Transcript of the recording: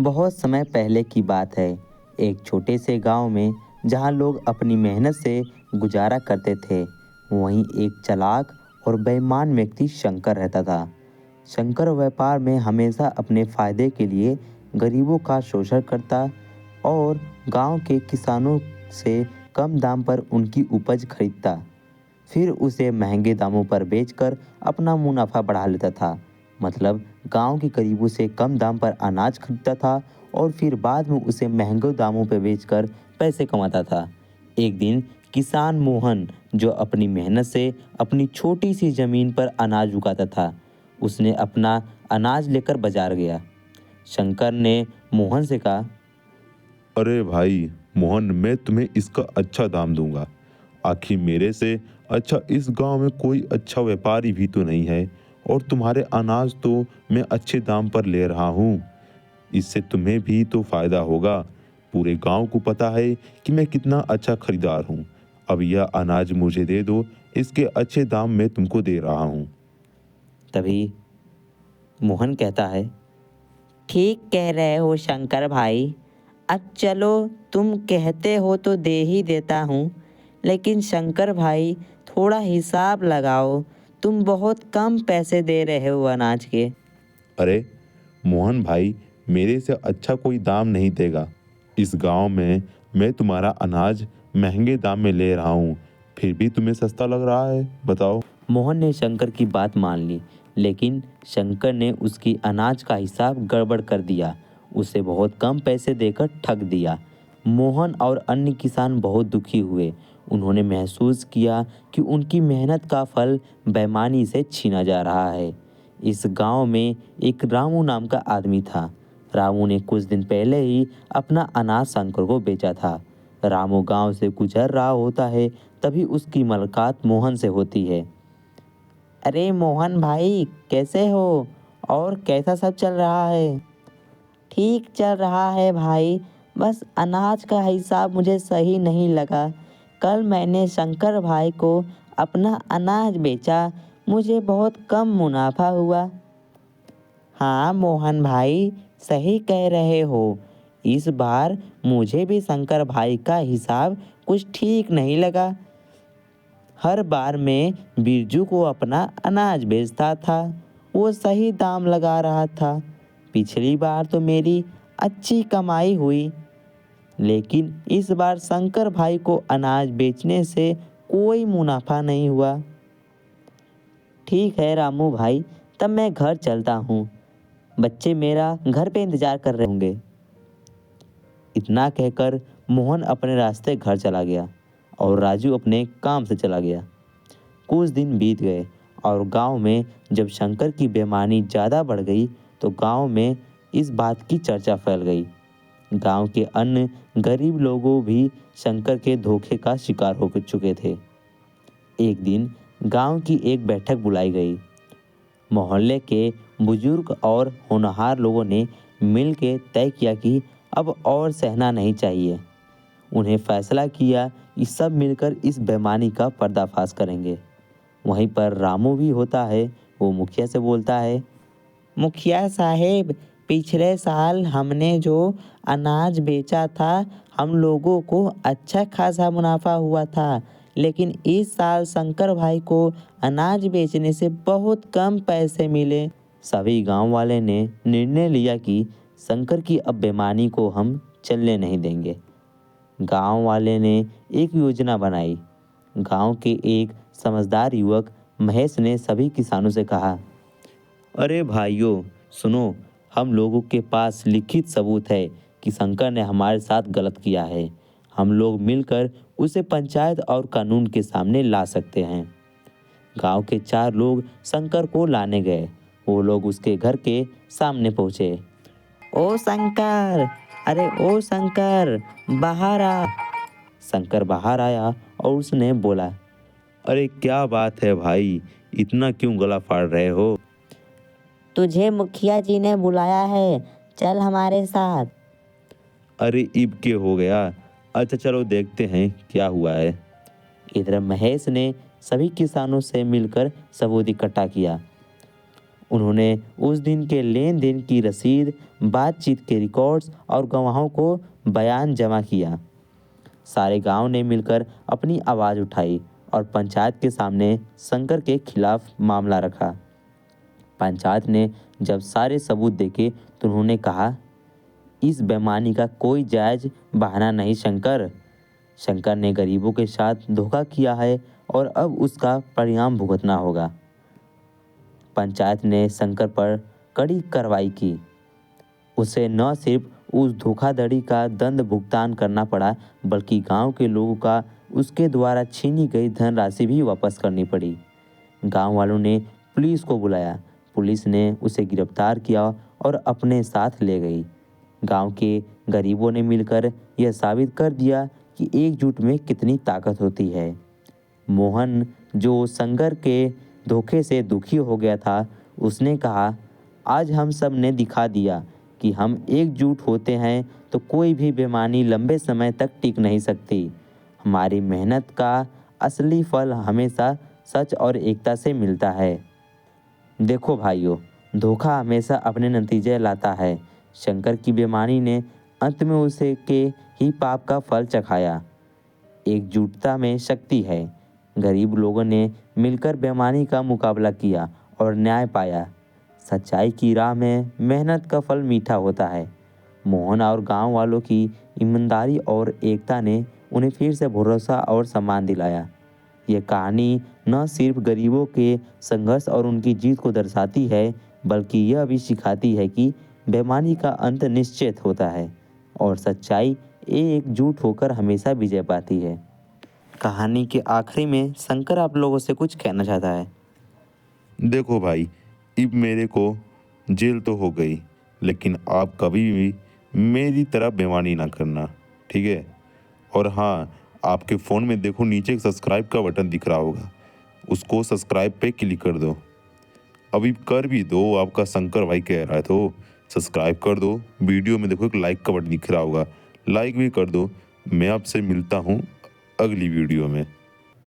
बहुत समय पहले की बात है। एक छोटे से गांव में जहां लोग अपनी मेहनत से गुजारा करते थे, वहीं एक चालाक और बेईमान व्यक्ति शंकर रहता था। शंकर व्यापार में हमेशा अपने फायदे के लिए गरीबों का शोषण करता और गांव के किसानों से कम दाम पर उनकी उपज खरीदता। फिर उसे महंगे दामों पर बेचकर अपना मुनाफा बढ़ा लेता था। मतलब गांव के गरीबों से कम दाम पर अनाज खरीदता था और फिर बाद में उसे महंगे दामों पर बेचकर पैसे कमाता था। एक दिन किसान मोहन, जो अपनी मेहनत से अपनी छोटी सी जमीन पर अनाज उगाता था, उसने अपना अनाज लेकर बाजार गया। शंकर ने मोहन से कहा, अरे भाई मोहन, मैं तुम्हें इसका अच्छा दाम दूंगा। आखिर मेरे से अच्छा इस गांव में कोई अच्छा व्यापारी भी तो नहीं है, और तुम्हारे अनाज तो मैं अच्छे दाम पर ले रहा हूँ। इससे तुम्हें भी तो फायदा होगा। पूरे गांव को पता है कि मैं कितना अच्छा खरीदार हूँ। अब यह अनाज मुझे दे दो, इसके अच्छे दाम मैं तुमको दे रहा हूँ। तभी मोहन कहता है, ठीक कह रहे हो शंकर भाई। अब चलो, तुम कहते हो तो दे ही देता हूँ। लेकिन शंकर भाई, थोड़ा हिसाब लगाओ। तुम बहुत कम पैसे दे रहे हो अनाज के। अरे मोहन भाई, मेरे से अच्छा कोई दाम नहीं देगा। इस गांव में मैं तुम्हारा अनाज महंगे दाम में ले रहा हूँ, फिर भी तुम्हें सस्ता लग रहा है, बताओ। मोहन ने शंकर की बात मान ली, लेकिन शंकर ने उसकी अनाज का हिसाब गड़बड़ कर दिया। उसे बहुत कम पैसे देकर ठग दिया। मोहन और अन्य किसान बहुत दुखी हुए। उन्होंने महसूस किया कि उनकी मेहनत का फल बेईमानी से छीना जा रहा है। इस गांव में एक रामू नाम का आदमी था। रामू ने कुछ दिन पहले ही अपना अनाज शंकर को बेचा था। रामू गांव से गुजर रहा होता है, तभी उसकी मुलाकात मोहन से होती है। अरे मोहन भाई, कैसे हो और कैसा सब चल रहा है? ठीक चल रहा है भाई, बस अनाज का हिसाब मुझे सही नहीं लगा। कल मैंने शंकर भाई को अपना अनाज बेचा, मुझे बहुत कम मुनाफा हुआ। हाँ मोहन भाई, सही कह रहे हो। इस बार मुझे भी शंकर भाई का हिसाब कुछ ठीक नहीं लगा। हर बार मैं बिरजू को अपना अनाज बेचता था, वो सही दाम लगा रहा था। पिछली बार तो मेरी अच्छी कमाई हुई, लेकिन इस बार शंकर भाई को अनाज बेचने से कोई मुनाफा नहीं हुआ। ठीक है रामू भाई, तब मैं घर चलता हूँ। बच्चे मेरा घर पे इंतजार कर रहे होंगे। इतना कहकर मोहन अपने रास्ते घर चला गया और राजू अपने काम से चला गया। कुछ दिन बीत गए और गांव में जब शंकर की बेईमानी ज़्यादा बढ़ गई तो गांव में इस बात की चर्चा फैल गई। गांव के अन्य गरीब लोगों भी शंकर के धोखे का शिकार हो चुके थे। एक दिन गांव की एक बैठक बुलाई गई। मोहल्ले के बुजुर्ग और होनहार लोगों ने मिल के तय किया कि अब और सहना नहीं चाहिए। उन्हें फैसला किया कि सब मिलकर इस बेईमानी का पर्दाफाश करेंगे। वहीं पर रामू भी होता है। वो मुखिया से बोलता है, मुखिया साहेब, पिछले साल हमने जो अनाज बेचा था, हम लोगों को अच्छा खासा मुनाफा हुआ था, लेकिन इस साल शंकर भाई को अनाज बेचने से बहुत कम पैसे मिले। सभी गांव वाले ने निर्णय लिया कि शंकर की अब बेईमानी को हम चलने नहीं देंगे। गांव वाले ने एक योजना बनाई। गांव के एक समझदार युवक महेश ने सभी किसानों से कहा, अरे भाइयों सुनो, हम लोगों के पास लिखित सबूत है कि शंकर ने हमारे साथ गलत किया है। हम लोग मिलकर उसे पंचायत और कानून के सामने ला सकते हैं। गांव के 4 लोग शंकर को लाने गए। वो लोग उसके घर के सामने पहुंचे। ओ शंकर, अरे ओ शंकर, बाहर आ। शंकर बाहर आया और उसने बोला, अरे क्या बात है भाई, इतना क्यों गला फाड़ रहे हो? तुझे मुखिया जी ने बुलाया है, चल हमारे साथ। अरे इब के हो गया? अच्छा चलो देखते हैं क्या हुआ है। इधर महेश ने सभी किसानों से मिलकर सबूत इकट्ठा किया। उन्होंने उस दिन के लेन देन की रसीद, बातचीत के रिकॉर्ड्स और गवाहों को बयान जमा किया। सारे गांव ने मिलकर अपनी आवाज़ उठाई और पंचायत के सामने शंकर के खिलाफ मामला रखा। पंचायत ने जब सारे सबूत देखे तो उन्होंने कहा, इस बेईमानी का कोई जायज़ बहाना नहीं शंकर। शंकर ने गरीबों के साथ धोखा किया है और अब उसका परिणाम भुगतना होगा। पंचायत ने शंकर पर कड़ी कार्रवाई की। उसे न सिर्फ उस धोखाधड़ी का दंड भुगतान करना पड़ा, बल्कि गांव के लोगों का उसके द्वारा छीनी गई धनराशि भी वापस करनी पड़ी। गांव वालों ने पुलिस को बुलाया। पुलिस ने उसे गिरफ्तार किया और अपने साथ ले गई। गांव के गरीबों ने मिलकर यह साबित कर दिया कि एकजुट में कितनी ताकत होती है। मोहन, जो शंकर के धोखे से दुखी हो गया था, उसने कहा, आज हम सब ने दिखा दिया कि हम एकजुट होते हैं तो कोई भी बेईमानी लंबे समय तक टिक नहीं सकती। हमारी मेहनत का असली फल हमेशा सच और एकता से मिलता है। देखो भाइयों, धोखा हमेशा अपने नतीजे लाता है। शंकर की बेईमानी ने अंत में उसे के ही पाप का फल चखाया। एकजुटता में शक्ति है। गरीब लोगों ने मिलकर बेईमानी का मुकाबला किया और न्याय पाया। सच्चाई की राह में मेहनत का फल मीठा होता है। मोहन और गांव वालों की ईमानदारी और एकता ने उन्हें फिर से भरोसा और सम्मान दिलाया। यह कहानी न सिर्फ गरीबों के संघर्ष और उनकी जीत को दर्शाती है, बल्कि यह भी सिखाती है कि बेईमानी का अंत निश्चित होता है और सच्चाई एकजुट होकर हमेशा विजय पाती है। कहानी के आखिरी में शंकर आप लोगों से कुछ कहना चाहता है। देखो भाई, अब मेरे को जेल तो हो गई, लेकिन आप कभी भी मेरी तरह बेईमानी ना करना, ठीक है? और हाँ, आपके फ़ोन में देखो नीचे एक सब्सक्राइब का बटन दिख रहा होगा, उसको सब्सक्राइब पे क्लिक कर दो। अभी कर भी दो, आपका शंकर भाई कह रहा है तो सब्सक्राइब कर दो। वीडियो में देखो एक लाइक का बटन दिख रहा होगा, लाइक भी कर दो। मैं आपसे मिलता हूँ अगली वीडियो में।